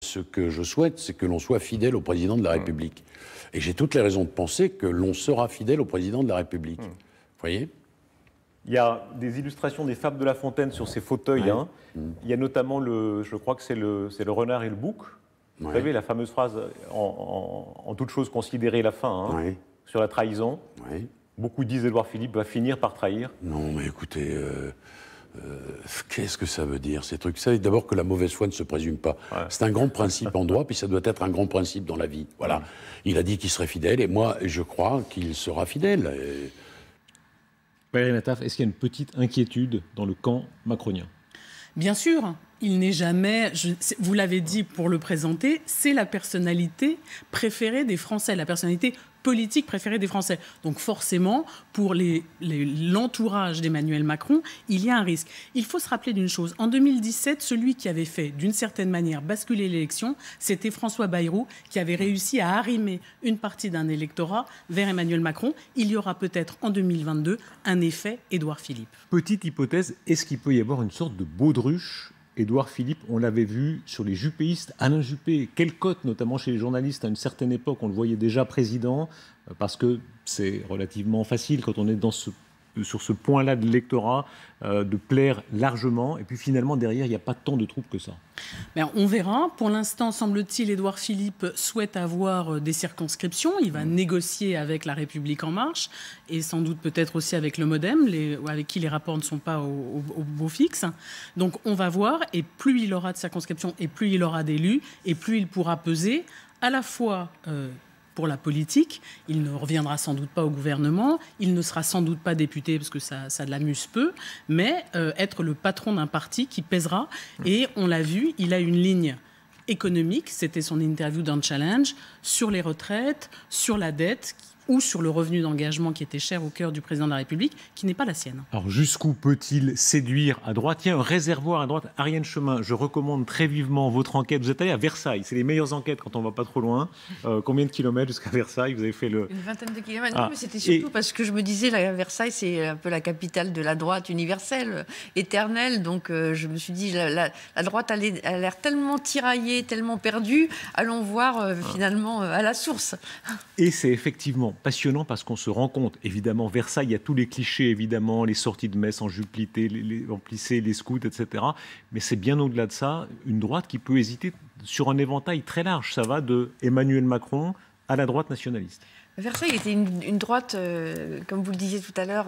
ce que je souhaite, c'est que l'on soit fidèle au président de la République. Et j'ai toutes les raisons de penser que l'on sera fidèle au président de la République. Vous voyez ? Il y a des illustrations des fables de La Fontaine sur ces fauteuils. Hein. Il y a notamment, je crois que c'est le renard et le bouc. Vous savez, la fameuse phrase en toute chose considérée la fin, hein, sur la trahison. Beaucoup disent Édouard Philippe va finir par trahir. Non, mais écoutez, qu'est-ce que ça veut dire, ces trucs? Vous savez d'abord que la mauvaise foi ne se présume pas. C'est un grand principe en droit, puis ça doit être un grand principe dans la vie. Voilà. Il a dit qu'il serait fidèle, et moi, je crois qu'il sera fidèle. Valérie Nataf, est-ce qu'il y a une petite inquiétude dans le camp macronien? Bien sûr, il n'est jamais, vous l'avez dit pour le présenter, c'est la personnalité préférée des Français, la personnalité politique préférée des Français. Donc forcément, pour l'entourage d'Emmanuel Macron, il y a un risque. Il faut se rappeler d'une chose. En 2017, celui qui avait fait, d'une certaine manière, basculer l'élection, c'était François Bayrou, qui avait réussi à arrimer une partie d'un électorat vers Emmanuel Macron. Il y aura peut-être en 2022 un effet Édouard Philippe. Petite hypothèse, est-ce qu'il peut y avoir une sorte de baudruche Édouard Philippe, on l'avait vu sur les juppéistes, Alain Juppé, quelle cote, notamment chez les journalistes, à une certaine époque, on le voyait déjà président, parce que c'est relativement facile quand on est sur ce point-là de l'électorat, de plaire largement, et puis finalement, derrière, il n'y a pas tant de troupes que ça. Ben, on verra. Pour l'instant, semble-t-il, Édouard Philippe souhaite avoir des circonscriptions. Il va négocier avec La République En Marche, et sans doute peut-être aussi avec le MoDem, avec qui les rapports ne sont pas au beau fixe. Donc on va voir, et plus il aura de circonscriptions, et plus il aura d'élus, et plus il pourra peser à la fois pour la politique. Il ne reviendra sans doute pas au gouvernement, il ne sera sans doute pas député parce que ça l'amuse peu, mais être le patron d'un parti qui pèsera. Et on l'a vu, il a une ligne économique, c'était son interview dans Challenge, sur les retraites, sur la dette ou sur le revenu d'engagement qui était cher au cœur du président de la République, qui n'est pas la sienne. Alors jusqu'où peut-il séduire à droite? Tiens, un réservoir à droite. Ariane Chemin, je recommande très vivement votre enquête. Vous êtes allé à Versailles, c'est les meilleures enquêtes quand on ne va pas trop loin. Combien de kilomètres jusqu'à Versailles? Vous avez fait une vingtaine de kilomètres. Non, mais c'était surtout parce que je me disais, Versailles, c'est un peu la capitale de la droite universelle, éternelle. Donc je me suis dit, la droite a l'air tellement tiraillée, tellement perdue. Allons voir finalement à la source. Et c'est effectivement passionnant parce qu'on se rend compte, évidemment, Versailles, il y a tous les clichés, évidemment, les sorties de messe en jupe plissée, les scouts, etc. Mais c'est bien au-delà de ça, une droite qui peut hésiter sur un éventail très large. Ça va de Emmanuel Macron à la droite nationaliste. Versailles était une droite, comme vous le disiez tout à l'heure,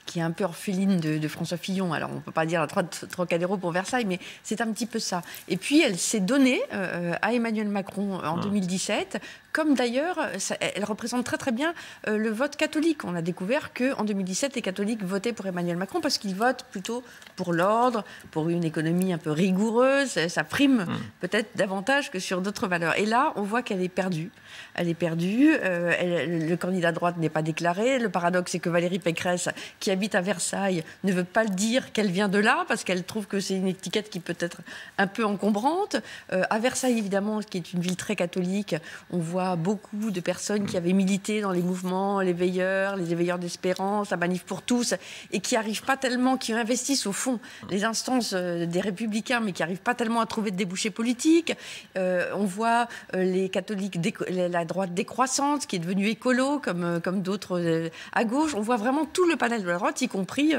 qui est un peu orpheline de François Fillon. Alors, on ne peut pas dire la droite Trocadéro pour Versailles, mais c'est un petit peu ça. Et puis, elle s'est donnée à Emmanuel Macron en 2017, comme d'ailleurs, elle représente très très bien le vote catholique. On a découvert qu'en 2017, les catholiques votaient pour Emmanuel Macron parce qu'ils votent plutôt pour l'ordre, pour une économie un peu rigoureuse. Ça prime peut-être davantage que sur d'autres valeurs. Et là, on voit qu'elle est perdue. Elle est perdue. Le candidat de droite n'est pas déclaré. Le paradoxe, c'est que Valérie Pécresse, qui habite à Versailles, ne veut pas le dire qu'elle vient de là, parce qu'elle trouve que c'est une étiquette qui peut être un peu encombrante. À Versailles, évidemment, qui est une ville très catholique, on voit beaucoup de personnes qui avaient milité dans les mouvements, les éveilleurs d'espérance, la manif pour tous, et qui n'arrivent pas tellement, qui investissent au fond les instances des Républicains, mais qui n'arrivent pas tellement à trouver de débouchés politiques. On voit les catholiques, la droite décroissante, qui est devenue écolo, comme d'autres à gauche. On voit vraiment tout le panel de la droite, y compris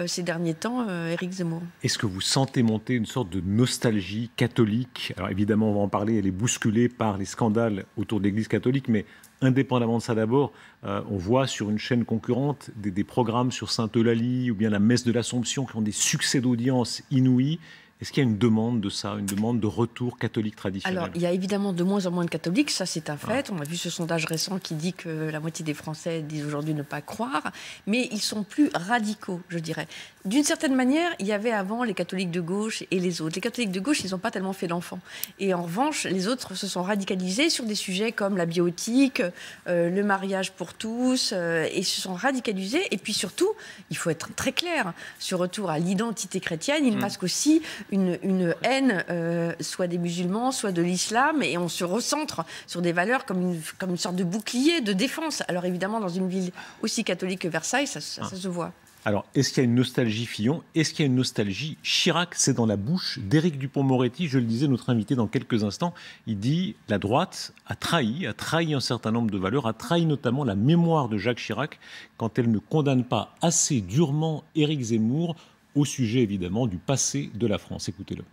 ces derniers temps, Éric Zemmour. Est-ce que vous sentez monter une sorte de nostalgie catholique? Alors évidemment, on va en parler, elle est bousculée par les scandales autour de l'Église catholique, mais indépendamment de ça d'abord, on voit sur une chaîne concurrente des programmes sur Sainte-Eulalie ou bien la messe de l'Assomption qui ont des succès d'audience inouïs. Est-ce qu'il y a une demande de ça, une demande de retour catholique traditionnel? Alors, il y a évidemment de moins en moins de catholiques, ça c'est un fait. On a vu ce sondage récent qui dit que la moitié des Français disent aujourd'hui ne pas croire, mais ils sont plus radicaux, je dirais. D'une certaine manière, il y avait avant les catholiques de gauche et les autres. Les catholiques de gauche, ils n'ont pas tellement fait d'enfants. Et en revanche, les autres se sont radicalisés sur des sujets comme la bioéthique, le mariage pour tous, et se sont radicalisés. Et puis surtout, il faut être très clair, ce retour à l'identité chrétienne, il masque aussi une haine, soit des musulmans, soit de l'islam, et on se recentre sur des valeurs comme une sorte de bouclier de défense. Alors évidemment, dans une ville aussi catholique que Versailles, ça se voit. Alors, est-ce qu'il y a une nostalgie Fillon? Est-ce qu'il y a une nostalgie Chirac? C'est dans la bouche d'Éric Dupond-Moretti, je le disais, notre invité dans quelques instants. Il dit la droite a trahi un certain nombre de valeurs, a trahi notamment la mémoire de Jacques Chirac quand elle ne condamne pas assez durement Éric Zemmour au sujet évidemment du passé de la France. Écoutez-le.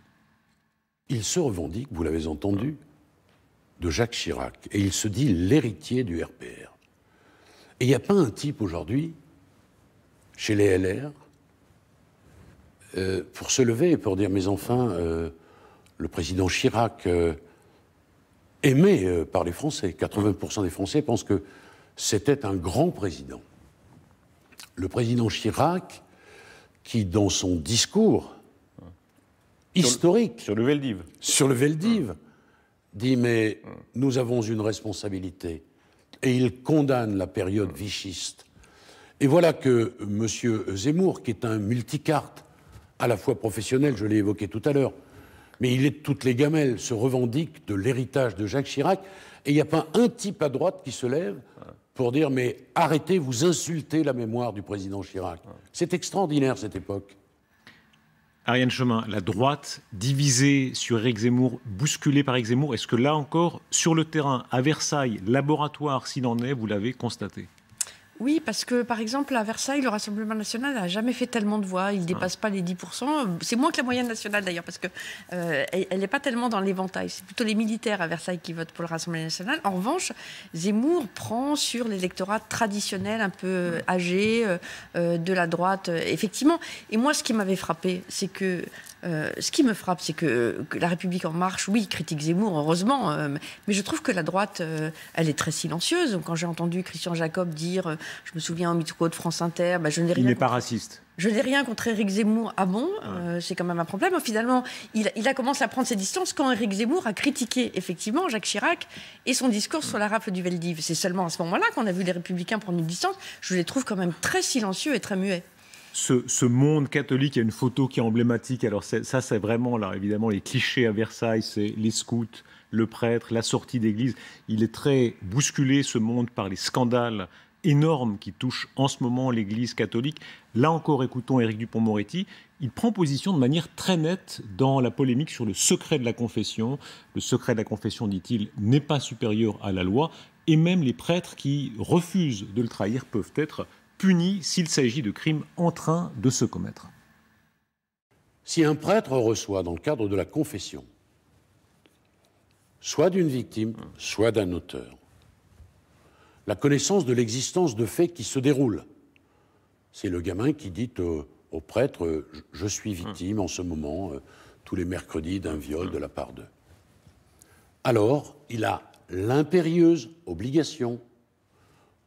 Il se revendique, vous l'avez entendu, de Jacques Chirac, et il se dit l'héritier du RPR. Et il n'y a pas un type aujourd'hui, chez les LR, pour se lever et pour dire, mais enfin, le président Chirac, aimé par les Français, 80% des Français pensent que c'était un grand président. Le président Chirac, qui dans son discours historique... Sur le Veldiv. Sur le Veldiv, dit, mais nous avons une responsabilité. Et il condamne la période vichiste. Et voilà que M. Zemmour, qui est un multicarte, à la fois professionnel, je l'ai évoqué tout à l'heure, mais il est de toutes les gamelles, se revendique de l'héritage de Jacques Chirac, et il n'y a pas un type à droite qui se lève pour dire « mais arrêtez, vous insultez la mémoire du président Chirac ». C'est extraordinaire, cette époque. Ariane Chemin, la droite divisée sur Éric Zemmour, bousculée par Éric Zemmour, est-ce que là encore, sur le terrain, à Versailles, laboratoire s'il en est, vous l'avez constaté? Oui, parce que, par exemple, à Versailles, le Rassemblement national n'a jamais fait tellement de voix. Il ne dépasse pas les 10%. C'est moins que la moyenne nationale, d'ailleurs, parce qu'elle n'est pas tellement dans l'éventail. C'est plutôt les militaires à Versailles qui votent pour le Rassemblement national. En revanche, Zemmour prend sur l'électorat traditionnel, un peu âgé, de la droite, effectivement. Et moi, ce qui m'avait frappé, c'est que... ce qui me frappe, c'est que La République En Marche, oui, critique Zemmour, heureusement, mais je trouve que la droite, elle est très silencieuse. Quand j'ai entendu Christian Jacob dire, je me souviens au micro de France Inter, je n'ai rien... Il n'est pas raciste. Je n'ai rien contre Éric Zemmour. Ah bon, c'est quand même un problème. Finalement, il a commencé à prendre ses distances quand Éric Zemmour a critiqué effectivement Jacques Chirac et son discours sur la rafle du Veldiv. C'est seulement à ce moment-là qu'on a vu les Républicains prendre une distance. Je les trouve quand même très silencieux et très muets. Ce monde catholique, il y a une photo qui est emblématique. Alors ça, c'est vraiment, là, évidemment, les clichés à Versailles, c'est les scouts, le prêtre, la sortie d'église. Il est très bousculé, ce monde, par les scandales énormes qui touchent en ce moment l'église catholique. Là encore, écoutons Éric Dupond-Moretti. Il prend position de manière très nette dans la polémique sur le secret de la confession. Le secret de la confession, dit-il, n'est pas supérieur à la loi. Et même les prêtres qui refusent de le trahir peuvent être punis s'il s'agit de crimes en train de se commettre. Si un prêtre reçoit, dans le cadre de la confession, soit d'une victime, soit d'un auteur, la connaissance de l'existence de faits qui se déroulent, c'est le gamin qui dit au prêtre « je suis victime en ce moment, tous les mercredis, d'un viol de la part d'eux ». Alors, il a l'impérieuse obligation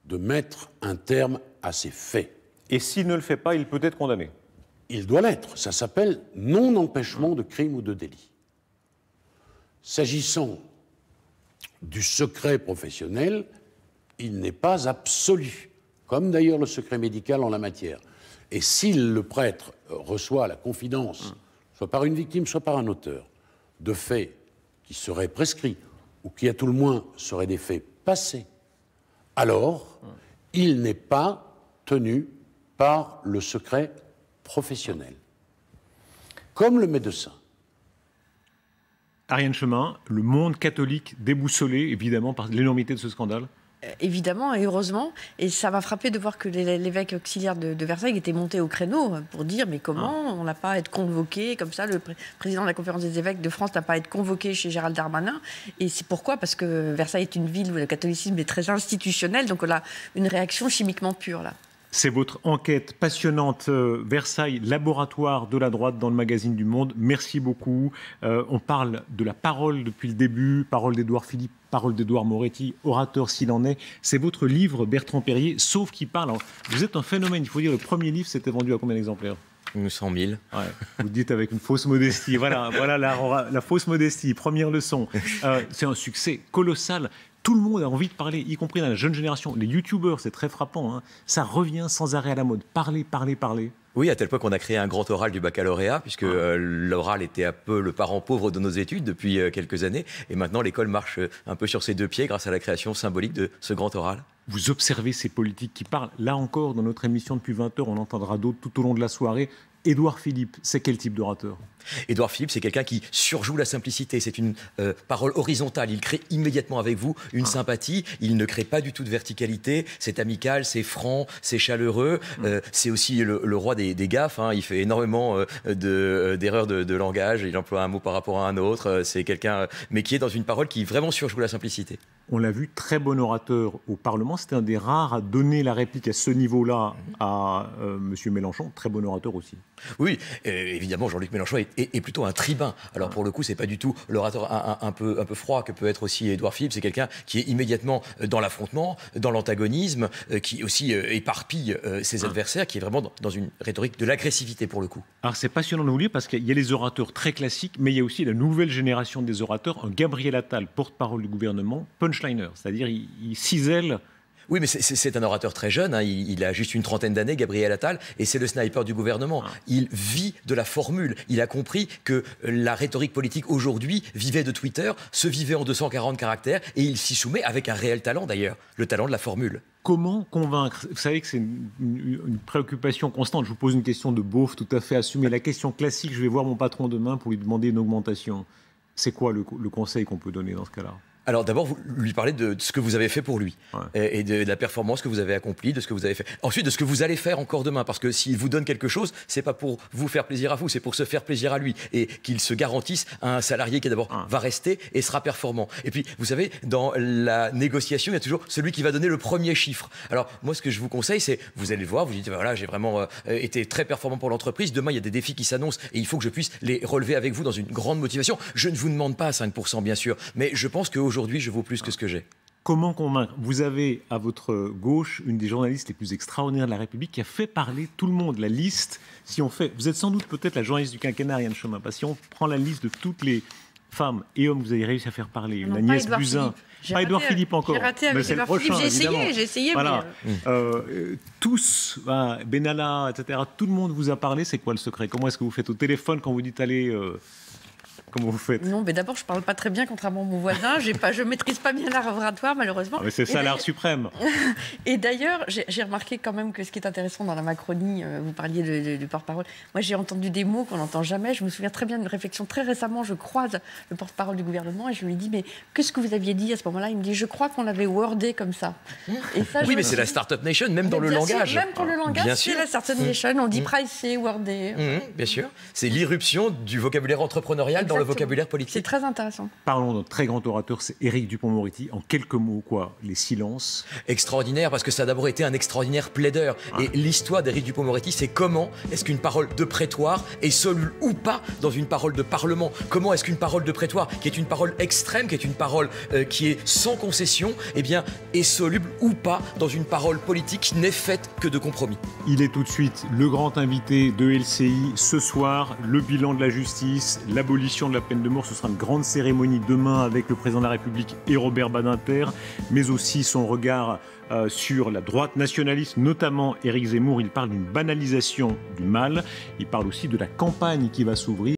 de mettre un terme à ces faits. Et s'il ne le fait pas, il peut être condamné. Il doit l'être. Ça s'appelle non-empêchement de crime ou de délit. S'agissant du secret professionnel, il n'est pas absolu, comme d'ailleurs le secret médical en la matière. Et si le prêtre reçoit la confidence, soit par une victime, soit par un auteur, de faits qui seraient prescrits, ou qui à tout le moins seraient des faits passés, alors il n'est pas tenu par le secret professionnel, comme le médecin. Ariane Chemin, le monde catholique déboussolé, évidemment, par l'énormité de ce scandale. Évidemment, et heureusement. Et ça m'a frappé de voir que l'évêque auxiliaire de Versailles était monté au créneau pour dire mais comment on n'a pas à être convoqué comme ça, le président de la conférence des évêques de France n'a pas à être convoqué chez Gérald Darmanin. Et c'est pourquoi? Parce que Versailles est une ville où le catholicisme est très institutionnel, donc on a une réaction chimiquement pure là. C'est votre enquête passionnante, Versailles, laboratoire de la droite dans le magazine du Monde. Merci beaucoup. On parle de la parole depuis le début, parole d'Édouard Philippe, parole d'Édouard Moretti, orateur s'il en est. C'est votre livre, Bertrand Perrier, Sauf qui parle. Alors, vous êtes un phénomène, il faut dire, le premier livre s'était vendu à combien d'exemplaires? 100 000. Ouais, vous le dites avec une fausse modestie. Voilà la fausse modestie, première leçon. C'est un succès colossal. Tout le monde a envie de parler, y compris dans la jeune génération. Les youtubeurs, c'est très frappant, hein. Ça revient sans arrêt à la mode. Parler, parler, parler. Oui, à tel point qu'on a créé un grand oral du baccalauréat, puisque l'oral était un peu le parent pauvre de nos études depuis quelques années. Et maintenant, l'école marche un peu sur ses deux pieds grâce à la création symbolique de ce grand oral. Vous observez ces politiques qui parlent. Là encore, dans notre émission depuis 20 heures, on entendra d'autres tout au long de la soirée. Édouard Philippe, c'est quel type d'orateur ? Édouard Philippe, c'est quelqu'un qui surjoue la simplicité. C'est une parole horizontale. Il crée immédiatement avec vous une sympathie. Il ne crée pas du tout de verticalité. C'est amical, c'est franc, c'est chaleureux. C'est aussi le roi des gaffes. Hein. Il fait énormément d'erreurs de langage. Il emploie un mot par rapport à un autre. C'est quelqu'un, mais qui est dans une parole qui vraiment surjoue la simplicité. On l'a vu, très bon orateur au Parlement. C'était un des rares à donner la réplique à ce niveau-là à M. Mélenchon. Très bon orateur aussi. Oui, évidemment, Jean-Luc Mélenchon est plutôt un tribun. Alors pour le coup, c'est pas du tout l'orateur un peu froid que peut être aussi Édouard Philippe. C'est quelqu'un qui est immédiatement dans l'affrontement, dans l'antagonisme, qui aussi éparpille ses adversaires, qui est vraiment dans une rhétorique de l'agressivité pour le coup. Alors c'est passionnant de vous lire parce qu'il y a les orateurs très classiques, mais il y a aussi la nouvelle génération des orateurs. Un Gabriel Attal, porte-parole du gouvernement, punchliner, c'est-à-dire il cisèle. Oui, mais c'est un orateur très jeune, hein. Il a juste une trentaine d'années, Gabriel Attal, et c'est le sniper du gouvernement. Il vit de la formule. Il a compris que la rhétorique politique aujourd'hui vivait de Twitter, se vivait en 240 caractères, et il s'y soumet avec un réel talent d'ailleurs, le talent de la formule. Comment convaincre ? Vous savez que c'est une préoccupation constante. Je vous pose une question de beauf tout à fait assumée. La question classique, je vais voir mon patron demain pour lui demander une augmentation. C'est quoi le conseil qu'on peut donner dans ce cas-là ? Alors d'abord, vous lui parlez de ce que vous avez fait pour lui, et de la performance que vous avez accomplie, de ce que vous avez fait. Ensuite, de ce que vous allez faire encore demain, parce que s'il vous donne quelque chose, c'est pas pour vous faire plaisir à vous, c'est pour se faire plaisir à lui, et qu'il se garantisse à un salarié qui d'abord va rester et sera performant. Et puis, vous savez, dans la négociation, il y a toujours celui qui va donner le premier chiffre. Alors moi, ce que je vous conseille, c'est, vous allez le voir, vous dites, voilà, j'ai vraiment été très performant pour l'entreprise, demain, il y a des défis qui s'annoncent, et il faut que je puisse les relever avec vous dans une grande motivation. Je ne vous demande pas 5%, bien sûr, mais je pense qu'aujourd'hui, je vaux plus que ce que j'ai. Comment convaincre ? Vous avez à votre gauche une des journalistes les plus extraordinaires de la République qui a fait parler tout le monde. La liste, si on fait... Vous êtes sans doute peut-être la journaliste du quinquennat, Ariane Chemin. Si on prend la liste de toutes les femmes et hommes que vous avez réussi à faire parler, une Agnès Buzyn, pas Édouard Philippe encore. J'ai raté avec Édouard Philippe, j'ai essayé. Voilà. Tous, Benalla, etc., tout le monde vous a parlé. C'est quoi le secret ? Comment est-ce que vous faites au téléphone quand vous dites allez... Comment vous faites ? Non, mais d'abord, je ne parle pas très bien, contrairement à mon voisin. Je ne maîtrise pas bien l'art oratoire, malheureusement. Mais c'est ça l'art suprême. Et d'ailleurs, j'ai remarqué quand même que ce qui est intéressant dans la Macronie, vous parliez du porte-parole. Moi, j'ai entendu des mots qu'on n'entend jamais. Je me souviens très bien d'une réflexion. Très récemment, je croise le porte-parole du gouvernement et je lui dis, mais qu'est-ce que vous aviez dit à ce moment-là ? Il me dit, je crois qu'on l'avait wordé comme ça. Et ça, oui, mais c'est la Startup Nation, même dans le langage. Même pour le langage, c'est la Startup Nation. On dit pricé, wordé. Bien sûr. C'est l'irruption du vocabulaire entrepreneurial dans le vocabulaire politique. C'est très intéressant. Parlons d'un très grand orateur, c'est Éric Dupond-Moretti. En quelques mots, quoi, les silences. Extraordinaire, parce que ça a d'abord été un extraordinaire plaideur. Et l'histoire d'Éric Dupond-Moretti, c'est comment est-ce qu'une parole de prétoire est soluble ou pas dans une parole de parlement. Comment est-ce qu'une parole de prétoire, qui est une parole extrême, qui est une parole qui est sans concession, eh bien, est soluble ou pas dans une parole politique qui n'est faite que de compromis. Il est tout de suite le grand invité de LCI ce soir. Le bilan de la justice, l'abolition de la peine de mort, ce sera une grande cérémonie demain avec le président de la République et Robert Badinter, mais aussi son regard sur la droite nationaliste, notamment Éric Zemmour. Il parle d'une banalisation du mal, il parle aussi de la campagne qui va s'ouvrir.